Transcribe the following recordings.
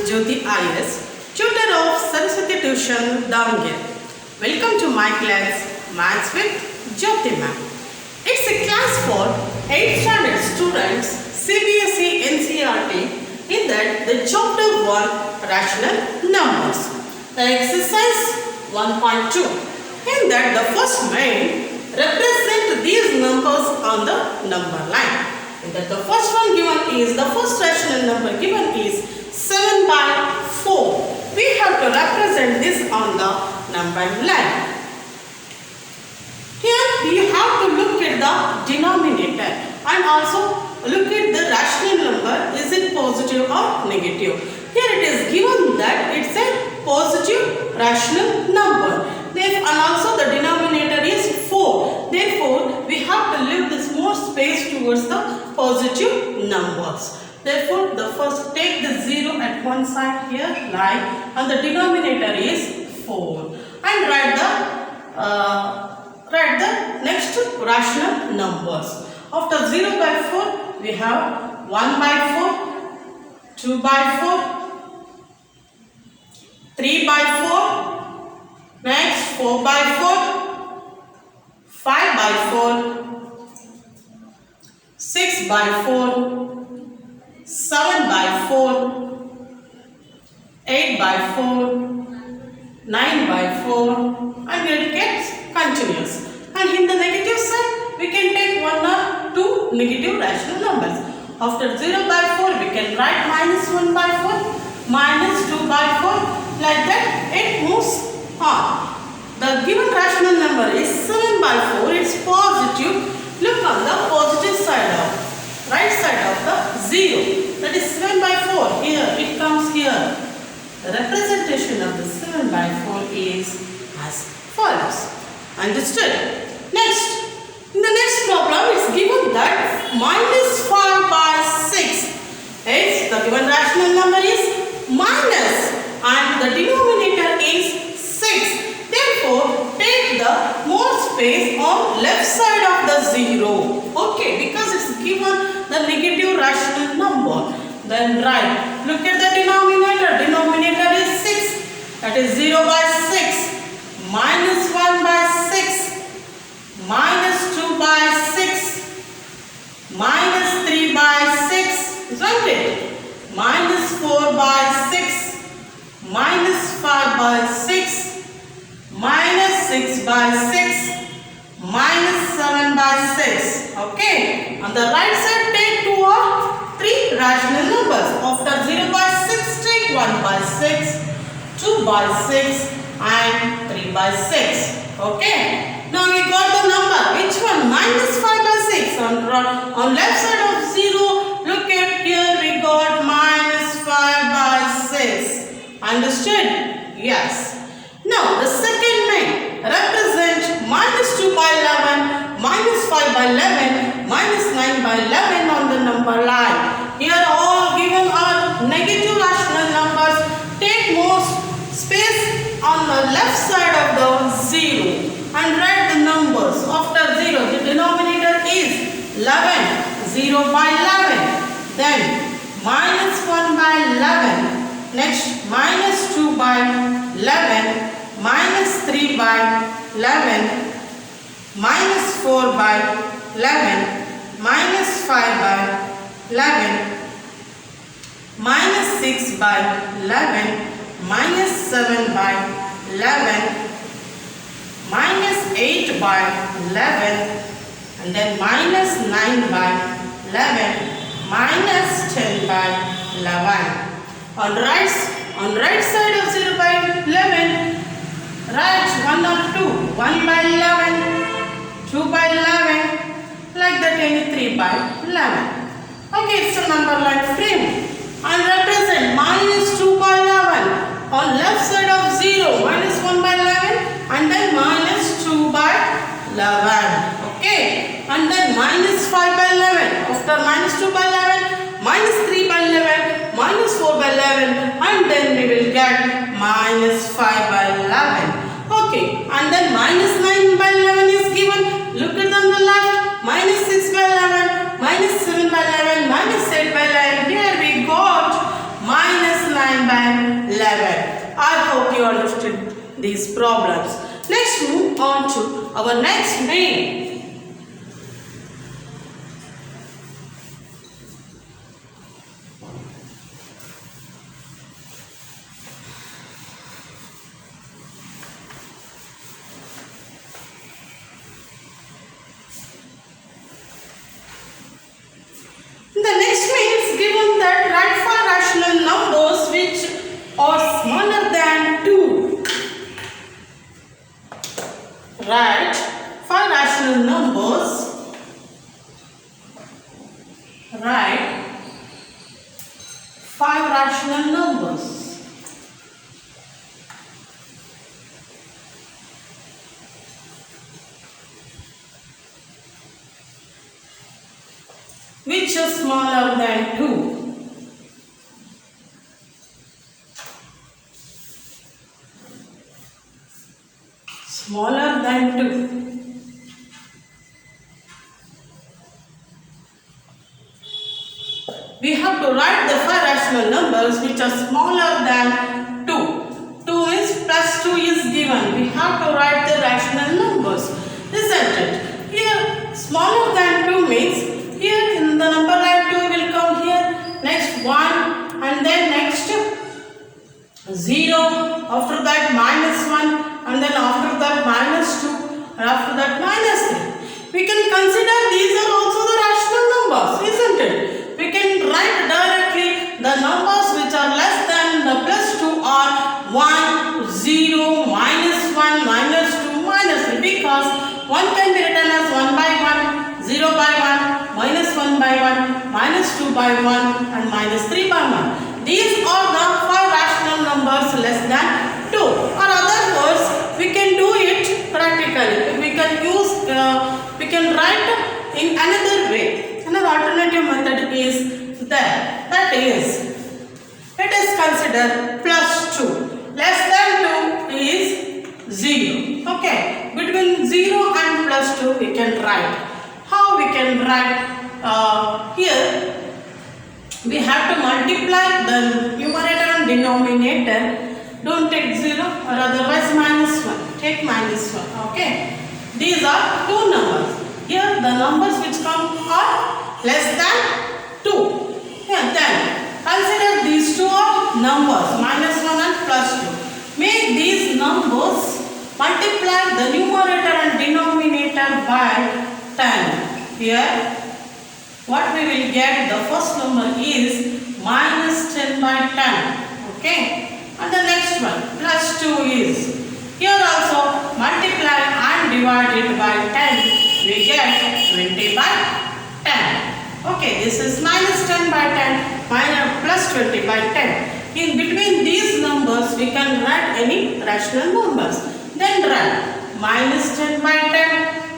Jyoti IS, tutor of Saraswati Tuition, Davangere. Welcome to my class, Maths with Jyoti ma'am. It's a class for 8th standard students, CBSE NCERT, in that the chapter 1, rational numbers. The exercise 1.2, in that the first main represent these numbers on the number line. In that the first one given is, the first rational number given is 7/4. We have to represent this on the number line. Here you have to look at the denominator and also look at the rational number, is it positive or negative. Here it is given that it's a positive rational number, and also the denominator is 4. Therefore, we have to leave this more space towards the positive numbers. Therefore, the first take the 0 at one side here, like, and the denominator is 4. And write the next rational numbers. After 0/4, we have 1/4, 2/4, 3/4, next 4/4, 5/4, 6/4, 7/4, 8/4, 9/4, and it gets continuous. And in the negative side, we can take 1 or 2 negative rational numbers. After 0/4, we can write -1/4, -2/4, like that it moves on. The given rational number is 7/4, it's positive. Look on the positive side of, right side of the 0. That is 7/4, here, it comes here. The representation of the 7/4 is as follows. Understood? Next, in the next problem, it's given that -5/6. Yes, the given rational number is minus and the denominator is 6. Therefore, take the more space on left side of the 0. Okay, because it's given the negative rational number. Then write, look at the denominator. Denominator is 6. That is 0/6. -1/6. -2/6. -3/6. Isn't it? -4/6. -5/6. -6/6. -7/6. Okay. On the right side, take 2 or 3 rational numbers. After 0/6, take 1/6, 2/6, and 3/6. Okay. Now we got the number. Which one? -5/6. On left side of 0, look at here, we got -5/6. Understood? Yes. Now the second main represent -2/11, -5/11, -9/11 on the number line. Here all given are negative rational numbers. Take more space on the left side of the 0 and write the numbers. After 0, the denominator is 11, 0/11, then -1/11, next -2/11, -3/11, -4/11, -5/11, -6/11, -7/11, -8/11, and then -9/11, -10/11. On right side of 0/11, write 1 or 2, 1/11, 2/11, like that, any 3/11. Okay, it's a number line frame. And represent -2/11 on left side of 0, -1/11, and then -2/11. Okay, and then -5/11. After -2/11, -3/11, -4/11, and then we will get -5/11. Okay, and then -9/11 is given. Look at on the left, -6/11, -7/11, -8/11. Here we got -9/11. these problems. Let's move on to our next main. The next main is given that write 5 rational numbers which are smaller than 2. Write 5 rational numbers. Write 5 rational numbers which is smaller than 2. Smaller than 2. We have to write the 5 rational numbers which are smaller than 2. 2 is plus 2 is given. We have to write the rational numbers, isn't it? Here smaller than 2 means here in the number line 2 will come here, next 1 and then next 0, after that minus 1 and then after that minus 2 and after that minus 3. We can consider these are also the rational numbers, isn't it? We can write directly the numbers which are less than the plus 2 are 1, 0, minus 1, minus 2, minus 3 because 1 can be written as 1 by 1, 0 by 1, minus 1 by 1, minus 2 by 1 and minus 3 by 1. These are the 5 rational numbers less than 2. Or other words, we can do it practically. We can use, we can write in another way. Another alternative method is there. That is, let us consider plus 2. Less than 2 is 0. Okay. Between 0 and plus 2 we can write. How we can write? Here we have to multiply the numerator and denominator. Don't take 0 or otherwise minus 1. Take minus 1. Okay. These are two numbers. Here the numbers which come are less than 2. Here then consider these two are numbers minus 1 and plus 2. Make these numbers multiply the numerator and denominator by 10. Here what we will get, the first number is minus 10 by 10. Okay. And the next one plus 2 is, here also multiply and divide it by 10. We get 20 by 10. Okay. This is minus 10 by 10 minus plus 20 by 10. In between these numbers we can write any rational numbers. Then write minus 10 by 10.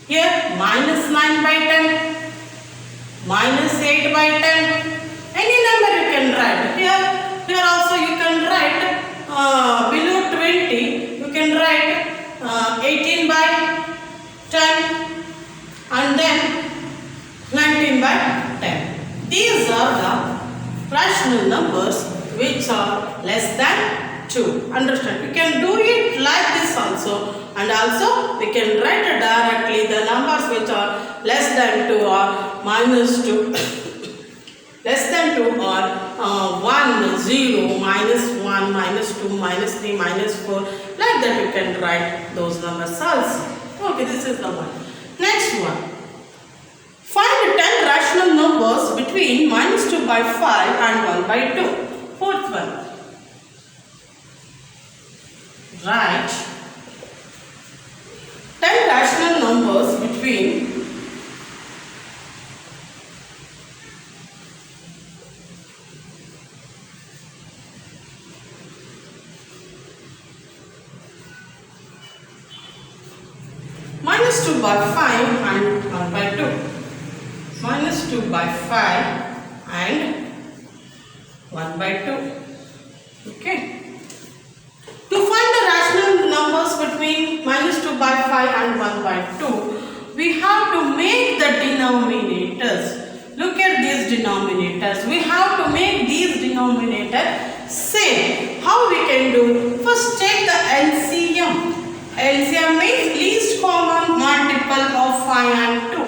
Here minus 9 by 10. Minus 8 by 10. Any number you can write. Here also you can write below 20. You can write 18 by 10 and then 19 by 10. These are the rational numbers which are less than 2. Understand? We can do it like this also. And also we can write directly the numbers which are less than 2 or minus 2. Less than 2 or 1, 0, minus 1, minus 2, minus 3, minus 4. Like that you can write those numbers also. Okay, this is the one. Next one. Find 10 rational numbers between minus 2 by 5 and 1 by 2. Fourth one. Write 10 rational numbers between minus 2 by 5 and 1 by 2. Minus 2 by 5 and 1 by 2. Okay. To find the rational numbers between minus 2 by 5 and 1 by 2, we have to make the denominators. Look at these denominators. We have to make these denominators same. how we can do? First take the LCM. LCM means least common multiple of 5 and 2.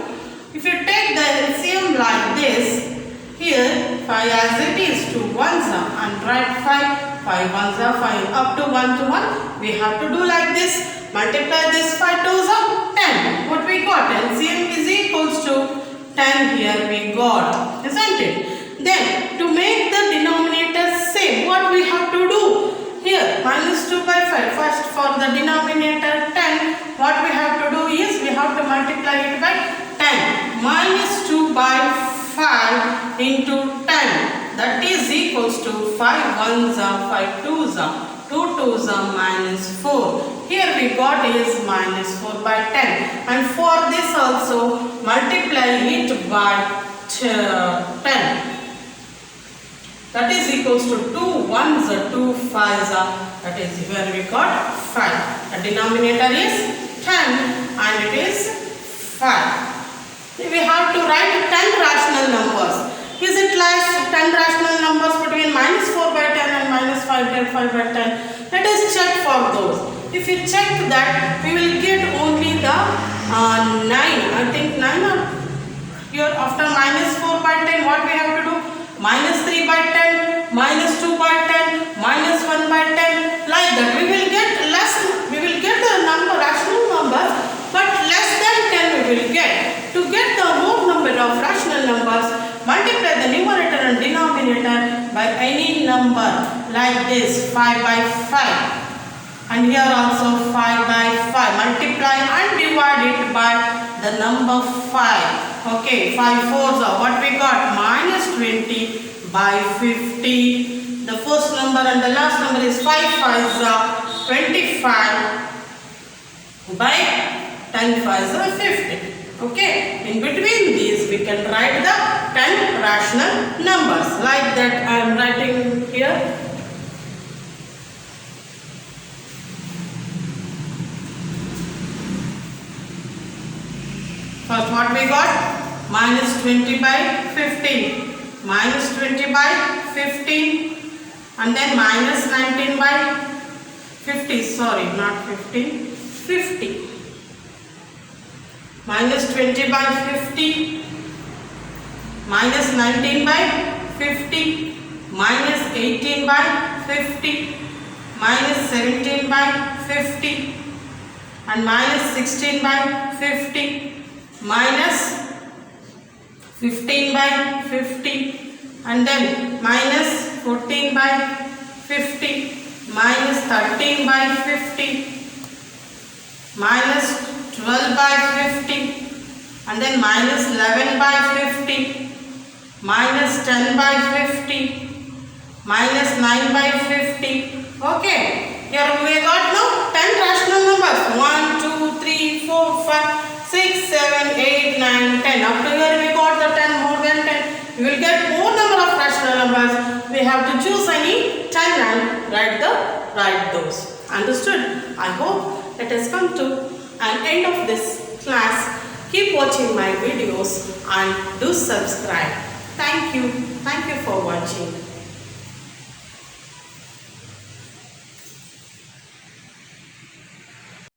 If you take the LCM like this, here 5 as it is, 2 ones are, and write 5, 5 ones are 5, up to 1 to 1. We have to do like this. Multiply this 5 twos are 10. What we got? LCM is equals to 10 here we got, isn't it? Then to make the denominator same, what we have to do? Here minus 2 by 5. First for the denominator 10, what we have to do is we have to multiply it by 10. Minus 2 by 5 into 10. That is equals to 5 ones are 5 twos are. 2 twos are minus 4. Here we got is minus 4 by 10. And for this also multiply it by 10. That is equals to 2 ones are 2 fives are. That is where we got 5. The denominator is 10 and it is 5. We have to write 10 rational numbers. Is it like 10 rational numbers between minus 4 by 10 and minus 5 by 10? Let us check for those. If you check that, we will get only the 9. I think 9 or here after minus 4 by 10, what we have to do? Minus 3 by 10, minus 2 by 10, minus 1 by 10. Like that, we will get less. We will get the number rational numbers, but less than 10 we will get. To get the more number of rational numbers, multiply the numerator and denominator by any number like this 5 by 5 and here also 5 by 5. Multiply and divide it by the number 5. Okay, 5 fours are what we got? Minus 20 by 50. The first number and the last number is 5 fives are 25 by 10 fives are 50. Okay, in between these we can write the 10 rational numbers like that I am writing here. First what we got? Minus 20 by 15. Minus 20 by 15 and then minus 19 by 50. Sorry, not 15. 50. Minus 20 by 50, minus 19 by 50, minus 18 by 50, minus 17 by 50, and minus 16 by 50, minus 15 by 50, and then minus 14 by 50, minus 13 by 50, minus 12 by 50 and then minus 11 by 50, minus 10 by 50, minus 9 by 50. Okay, here we got now 10 rational numbers 1, 2, 3, 4, 5, 6, 7, 8, 9, 10. After here we got the 10 more than 10. We will get more number of rational numbers. We have to choose any 10 and write those. Understood? I hope let us come to an end of this class. Keep watching my videos and do subscribe. Thank you for watching.